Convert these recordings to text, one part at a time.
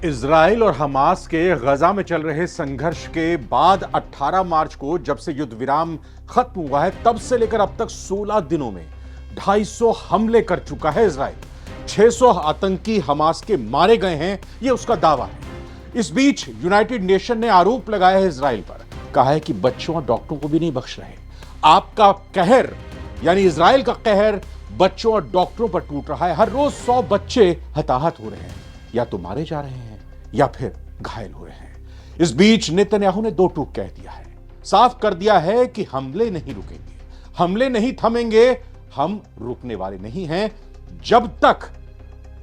Israel और Hamas के गजा में चल रहे संघर्ष के बाद 18 मार्च को जब से युद्ध विराम खत्म हुआ है तब से लेकर अब तक 16 दिनों में 250 हमले कर चुका है इजराइल। 600 आतंकी हमास के मारे गए हैं, यह उसका दावा है। इस बीच यूनाइटेड नेशन ने आरोप लगाया है इजराइल पर, कहा है कि बच्चों और डॉक्टरों को भी नहीं बख्श रहे। आपका कहर यानी इजराइल का कहर बच्चों और डॉक्टरों पर टूट रहा है। हर रोज 100 बच्चे हताहत हो रहे हैं, या तो मारे जा रहे हैं या फिर घायल हुए हैं। इस बीच नेतन्याहू ने दो टूक कह दिया है, साफ कर दिया है कि हमले नहीं रुकेंगे, हमले नहीं थमेंगे, हम रुकने वाले नहीं हैं जब तक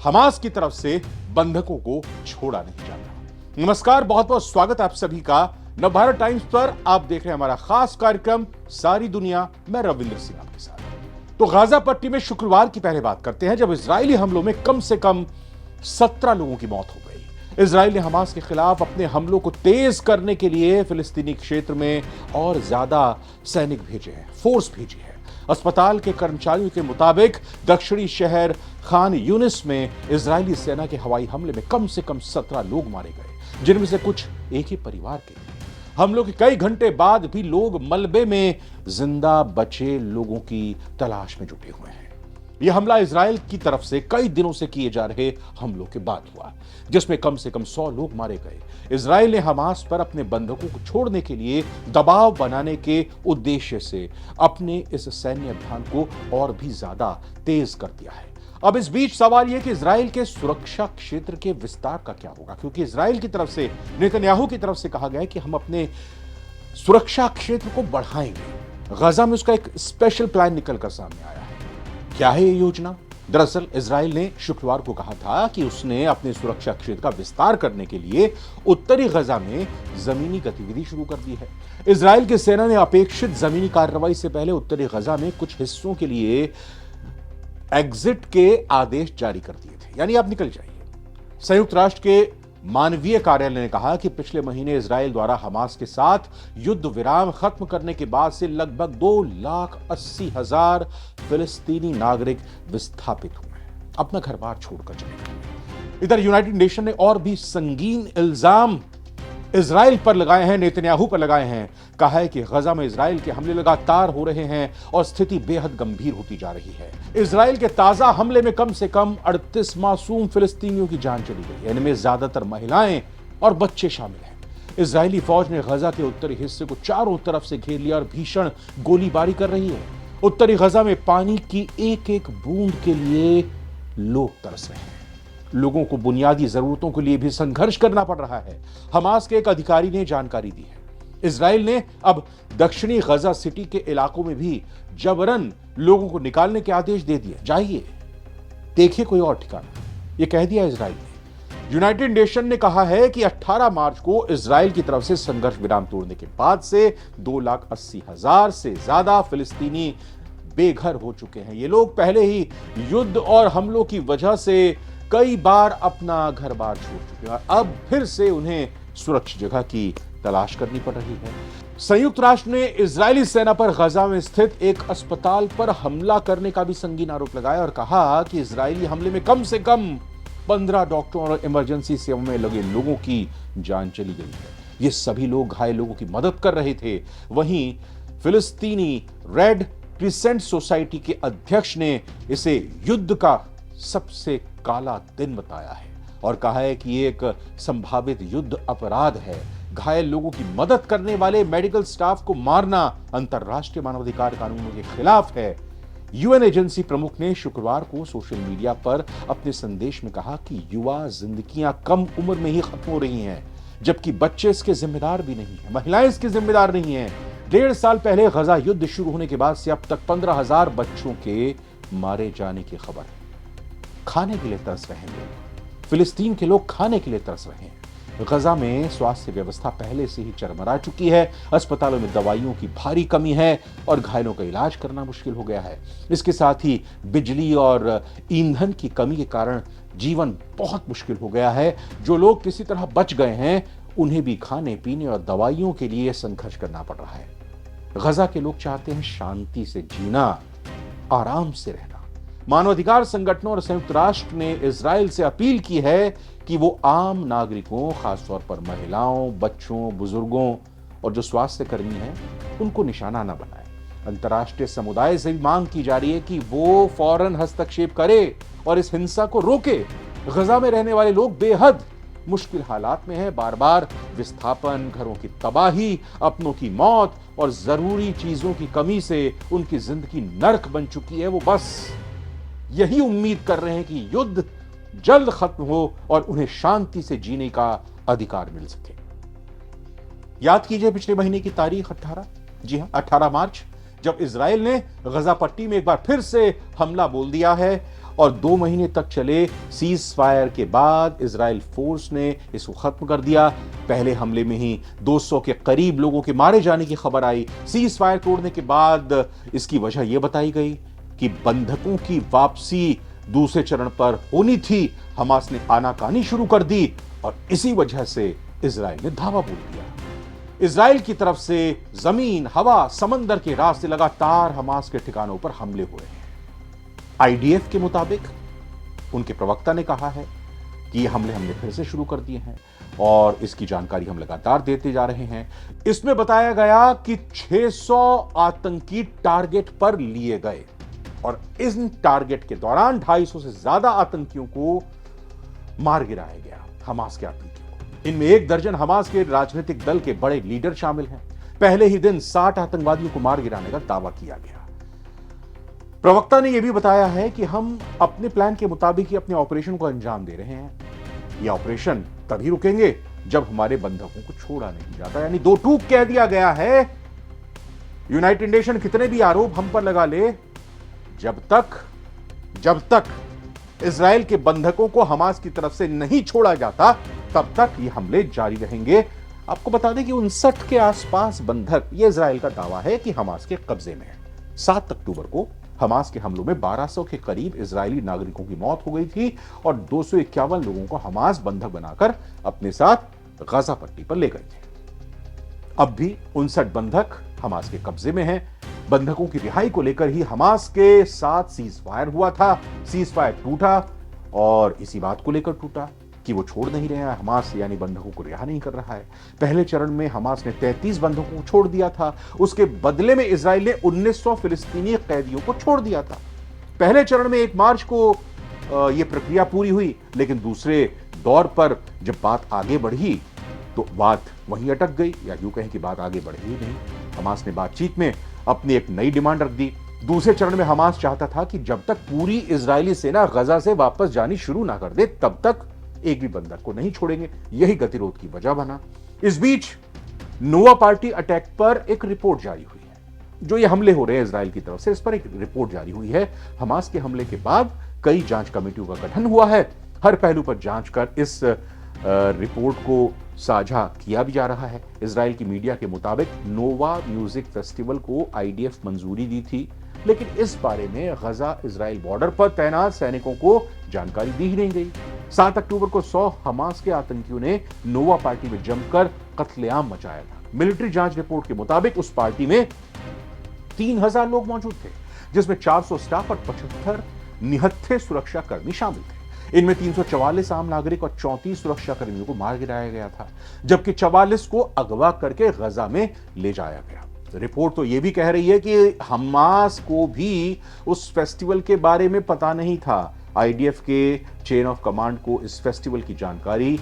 हमास की तरफ से बंधकों को छोड़ा नहीं जाता। नमस्कार, बहुत बहुत स्वागत आप सभी का नवभारत टाइम्स पर। आप देख रहे हैं हमारा खास कार्यक्रम सारी दुनिया। मैं रविंद्र सिंह आपके साथ। तो गाजा पट्टी में शुक्रवार की पहले बात करते हैं, जब इजरायली हमलों में कम से कम 17 लोगों की मौत हो गई। इजराइल ने हमास के खिलाफ अपने हमलों को तेज करने के लिए फिलिस्तीनी क्षेत्र में और ज्यादा सैनिक भेजे हैं, फोर्स भेजी है। अस्पताल के कर्मचारियों के मुताबिक दक्षिणी शहर खान यूनिस में इजरायली सेना के हवाई हमले में कम से कम 17 लोग मारे गए, जिनमें से कुछ एक ही परिवार के थे। हमलों के कई घंटे बाद भी लोग मलबे में जिंदा बचे लोगों की तलाश में जुटे हुए हैं। यह हमला इजराइल की तरफ से कई दिनों से किए जा रहे हमलों के बाद हुआ, जिसमें कम से कम 100 लोग मारे गए। इजराइल ने हमास पर अपने बंधकों को छोड़ने के लिए दबाव बनाने के उद्देश्य से अपने इस सैन्य अभियान को और भी ज्यादा तेज कर दिया है। अब इस बीच सवाल यह कि इजराइल के सुरक्षा क्षेत्र के विस्तार का क्या होगा, क्योंकि इजराइल की तरफ से, नेतन्याहू की तरफ से कहा गया है कि हम अपने सुरक्षा क्षेत्र को बढ़ाएंगे। गजा में उसका एक स्पेशल प्लान निकलकर सामने आया है। क्या है ये योजना? दरअसल इजराइल ने शुक्रवार को कहा था कि उसने अपने सुरक्षा क्षेत्र का विस्तार करने के लिए उत्तरी गजा में जमीनी गतिविधि शुरू कर दी है। इजराइल की सेना ने अपेक्षित जमीनी कार्रवाई से पहले उत्तरी गजा में कुछ हिस्सों के लिए एग्जिट के आदेश जारी कर दिए थे, यानी आप निकल जाइए। संयुक्त राष्ट्र के मानवीय कार्यालय ने कहा कि पिछले महीने इजराइल द्वारा हमास के साथ युद्ध विराम खत्म करने के बाद से लगभग 2,80,000 फिलिस्तीनी नागरिक विस्थापित हुए हैं, अपना घर बार छोड़कर चले गए। इधर यूनाइटेड नेशन ने और भी संगीन इल्जाम इजराइल पर लगाए हैं, नेतन्याहू पर लगाए हैं। कहा है कि गजा में इजराइल के हमले लगातार हो रहे हैं और स्थिति बेहद गंभीर होती जा रही है। इजराइल के ताजा हमले में कम से कम 38 मासूम फिलिस्तीनियों की जान चली गई, इनमें ज्यादातर महिलाएं और बच्चे शामिल हैं। इजरायली फौज ने गजा के उत्तरी हिस्से को चारों तरफ से घेर लिया और भीषण गोलीबारी कर रही है। उत्तरी गजा में पानी की एक एक बूंद के लिए लोग तरस रहे हैं। लोगों को बुनियादी जरूरतों के लिए भी संघर्ष करना पड़ रहा है। हमास के एक अधिकारी ने जानकारी दी है, इजराइल ने अब दक्षिणी गजा सिटी के इलाकों में भी जबरन लोगों को निकालने के आदेश दे दिए। जाइए, देखिए कोई और ठिकाना, यह कह दिया इजराइल ने। यूनाइटेड नेशन ने कहा है कि 18 मार्च को इजराइल की तरफ से संघर्ष विराम तोड़ने के बाद से 2,80,000 से ज्यादा फिलिस्तीनी बेघर हो चुके हैं। ये लोग पहले ही युद्ध और हमलों की वजह से कई बार अपना घर बार छोड़ चुके हैं, अब फिर से उन्हें सुरक्षित जगह की तलाश करनी पड़ रही है। संयुक्त राष्ट्र ने इजरायली सेना पर गजा में स्थित एक अस्पताल पर हमला करने का भी संगीन आरोप लगाया और कहा कि इजरायली हमले में कम से कम 15 डॉक्टरों और इमरजेंसी सेवा में लगे लोगों की जान चली गई है। ये सभी लोग घायल लोगों की मदद कर रहे थे। वहीं फिलिस्तीनी रेड क्रिसेंट सोसाइटी के अध्यक्ष ने इसे युद्ध का सबसे काला दिन बताया है और कहा है कि ये एक संभावित युद्ध अपराध है। घायल लोगों की मदद करने वाले मेडिकल स्टाफ को मारना अंतर्राष्ट्रीय मानवाधिकार कानूनों के खिलाफ है। यूएन एजेंसी प्रमुख ने शुक्रवार को सोशल मीडिया पर अपने संदेश में कहा कि युवा जिंदगियां कम उम्र में ही खत्म हो रही हैं, जबकि बच्चे इसके जिम्मेदार भी नहीं है, महिलाएं इसके जिम्मेदार नहीं है। 1.5 साल पहले गजा युद्ध शुरू होने के बाद से अब तक 15,000 बच्चों के मारे जाने की खबर है। खाने के लिए तरस रहे हैं लोग, फिलिस्तीन के लोग खाने के लिए तरस रहे हैं। गजा में स्वास्थ्य व्यवस्था पहले से ही चरमरा चुकी है, अस्पतालों में दवाइयों की भारी कमी है और घायलों का इलाज करना मुश्किल हो गया है। इसके साथ ही बिजली और ईंधन की कमी के कारण जीवन बहुत मुश्किल हो गया है। जो लोग किसी तरह बच गए हैं, उन्हें भी खाने पीने और दवाइयों के लिए संघर्ष करना पड़ रहा है। गजा के लोग चाहते हैं शांति से जीना, आराम से रहना। मानवाधिकार संगठनों और संयुक्त राष्ट्र ने इजराइल से अपील की है कि वो आम नागरिकों, खासतौर पर महिलाओं, बच्चों, बुजुर्गों और जो स्वास्थ्य कर्मी हैं उनको निशाना न बनाए। अंतर्राष्ट्रीय समुदाय से भी मांग की जा रही है कि वो फौरन हस्तक्षेप करे और इस हिंसा को रोके। गजा में रहने वाले लोग बेहद मुश्किल हालात में हैं। बार बार विस्थापन, घरों की तबाही, अपनों की मौत और जरूरी चीजों की कमी से उनकी जिंदगी नर्क बन चुकी है। वो बस यही उम्मीद कर रहे हैं कि युद्ध जल्द खत्म हो और उन्हें शांति से जीने का अधिकार मिल सके। याद कीजिए पिछले महीने की तारीख 18, जी हां 18 मार्च, जब इजराइल ने गजा पट्टी में एक बार फिर से हमला बोल दिया है और 2 महीने तक चले सीज फायर के बाद इजराइल फोर्स ने इसको खत्म कर दिया। पहले हमले में ही 200 के करीब लोगों के मारे जाने की खबर आई। सीज फायर तोड़ने के बाद इसकी वजह यह बताई गई कि बंधकों की वापसी दूसरे चरण पर होनी थी। हमास ने आनाकानी शुरू कर दी और इसी वजह से इजराइल ने धावा बोल दिया। इजराइल की तरफ से जमीन, हवा, समंदर के रास्ते लगातार हमास के ठिकानों पर हमले हुए हैं। आईडीएफ के मुताबिक उनके प्रवक्ता ने कहा है कि ये हमले फिर से शुरू कर दिए हैं और इसकी जानकारी हम लगातार देते जा रहे हैं। इसमें बताया गया कि 600 आतंकी टारगेट पर लिए गए और इन टारगेट के दौरान 250 से ज्यादा आतंकियों को मार गिराया गया। हमास के आतंकियों को, इनमें 1 दर्जन हमास के राजनीतिक दल के बड़े लीडर शामिल हैं। पहले ही दिन 60 आतंकवादियों को मार गिराने का दावा किया गया। प्रवक्ता ने यह भी बताया है कि हम अपने प्लान के मुताबिक ही अपने ऑपरेशन को अंजाम दे रहे हैं। यह ऑपरेशन तभी रुकेंगे जब हमारे बंधकों को छोड़ा नहीं जाता। यानी 2 टूक कह दिया गया है। यूनाइटेड नेशन कितने भी आरोप हम पर लगा ले, जब तक इजराइल के बंधकों को हमास की तरफ से नहीं छोड़ा जाता तब तक ये हमले जारी रहेंगे। आपको बता दें कि 59 के आसपास बंधक, ये इजराइल का दावा है कि हमास के कब्जे में है। 7 अक्टूबर को हमास के हमलों में 1200 के करीब इजरायली नागरिकों की मौत हो गई थी और 251 लोगों को हमास बंधक बनाकर अपने साथ गजा पट्टी पर ले गए थे। अब भी 59 बंधक हमास के कब्जे में हैं। बंधकों की रिहाई को लेकर ही हमास के साथ सीज फायर हुआ था। सीज फायर टूटा और इसी बात को लेकर टूटा कि वो छोड़ नहीं रहे हैं, हमास यानी बंधकों को रिहा नहीं कर रहा है। पहले चरण में हमास ने 33 बंधकों को छोड़ दिया था। उसके बदले में इजराइल ने 1900 फिलिस्तीनी कैदियों को छोड़ दिया था। पहले चरण में 1 मार्च को यह प्रक्रिया पूरी हुई, लेकिन दूसरे दौर पर जब बात आगे बढ़ी तो बात वहीं अटक गई, या यूं कहें कि बात आगे बढ़ी ही नहीं। हमास ने बातचीत में अपनी एक नई डिमांड रख दी। दूसरे चरण में हमास चाहता था कि जब तक पूरी इजरायली सेना गजा से वापस जानी शुरू ना कर दे तब तक एक भी बंधक को नहीं छोड़ेंगे। यही गतिरोध की वजह बना। इस बीच नोवा पार्टी अटैक पर एक रिपोर्ट जारी हुई है। जो ये हमले हो रहे हैं इजराइल की तरफ से, इस पर एक रिपोर्ट जारी हुई है। हमास के हमले के बाद कई जांच कमेटियों का गठन हुआ है। हर पहलू पर जांच कर इस रिपोर्ट को साझा किया भी जा रहा है। इजराइल की मीडिया के मुताबिक नोवा म्यूजिक फेस्टिवल को आईडीएफ मंजूरी दी थी, लेकिन इस बारे में गजा इजराइल बॉर्डर पर तैनात सैनिकों को जानकारी दी ही नहीं गई। 7 अक्टूबर को 100 हमास के आतंकियों ने नोवा पार्टी में जमकर कत्लेआम मचाया था। मिलिट्री जांच रिपोर्ट के मुताबिक उस पार्टी में 3000 लोग मौजूद थे, जिसमें 400 स्टाफ और 75 निहत्थे सुरक्षा कर्मी शामिल थे। इनमें 344 आम नागरिक और 34 सुरक्षा कर्मियों को मार गिराया गया था, जबकि 44 को अगवा करके गजा में ले जाया गया। रिपोर्ट तो यह भी कह रही है कि हमास को भी उस फेस्टिवल के बारे में पता नहीं था। आईडीएफ के चेन ऑफ कमांड को इस फेस्टिवल की जानकारी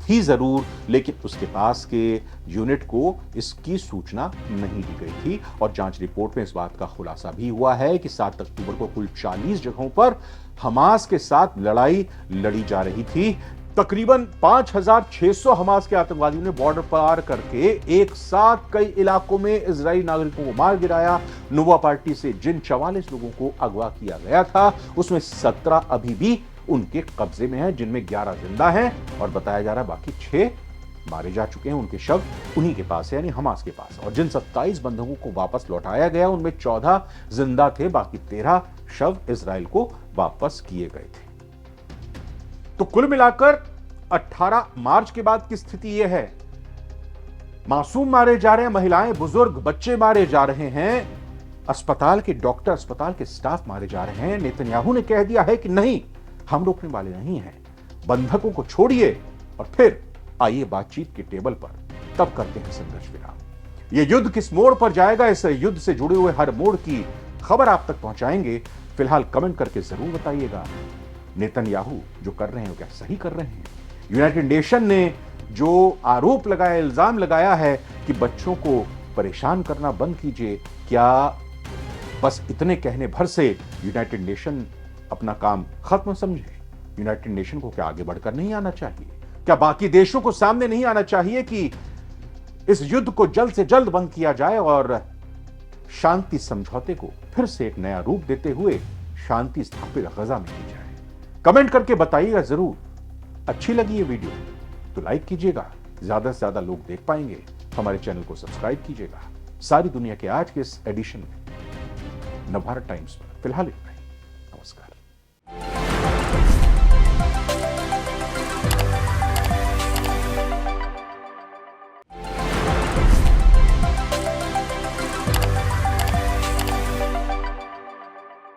थी जरूर, लेकिन उसके पास के यूनिट को इसकी सूचना नहीं दी गई थी। और जांच रिपोर्ट में इस बात का खुलासा भी हुआ है कि 7 अक्टूबर को कुल 40 जगहों पर हमास के साथ लड़ाई लड़ी जा रही थी। तकरीबन 5600 हमास के आतंकवादियों ने बॉर्डर पार करके एक साथ कई इलाकों में इजरायली नागरिकों को मार गिराया। नोवा पार्टी से जिन 44 लोगों को अगवा किया गया था उसमें 17 अभी भी उनके कब्जे में हैं, जिनमें 11 जिंदा हैं और बताया जा रहा है बाकी 6 मारे जा चुके हैं। उनके शव उन्हीं के पास है, यानी हमास के पास। और जिन 27 बंधकों को वापस लौटाया गया उनमें 14 जिंदा थे, बाकी 13 शव इजराइल को वापस किए गए थे। तो कुल मिलाकर 18 मार्च के बाद की स्थिति यह है, मासूम मारे जा रहे हैं, महिलाएं, बुजुर्ग, बच्चे मारे जा रहे हैं, अस्पताल के डॉक्टर, अस्पताल के स्टाफ मारे जा रहे हैं। नेतन्याहू ने कह दिया है कि नहीं, हम रोकने वाले नहीं हैं। बंधकों को छोड़िए और फिर आइए बातचीत के टेबल पर, तब करते हैं संघर्ष विराम। यह युद्ध किस मोड़ पर जाएगा, इस युद्ध से जुड़े हुए हर मोड़ की खबर आप तक पहुंचाएंगे। फिलहाल कमेंट करके जरूर बताइएगा, नेतन्याहू जो कर रहे हैं वो क्या सही कर रहे हैं? यूनाइटेड नेशन ने जो आरोप लगाया, इल्जाम लगाया है कि बच्चों को परेशान करना बंद कीजिए, क्या बस इतने कहने भर से यूनाइटेड नेशन अपना काम खत्म समझे? यूनाइटेड नेशन को क्या आगे बढ़कर नहीं आना चाहिए? क्या बाकी देशों को सामने नहीं आना चाहिए कि इस युद्ध को जल्द से जल्द बंद किया जाए और शांति समझौते को फिर से एक नया रूप देते हुए शांति स्थापित गजा में की जाए? कमेंट करके बताइएगा जरूर। अच्छी लगी ये वीडियो तो लाइक कीजिएगा, ज्यादा से ज्यादा लोग देख पाएंगे। हमारे चैनल को सब्सक्राइब कीजिएगा। सारी दुनिया के आज के इस एडिशन में नवभारत टाइम्स पर फिलहाल इतना ही। नमस्कार।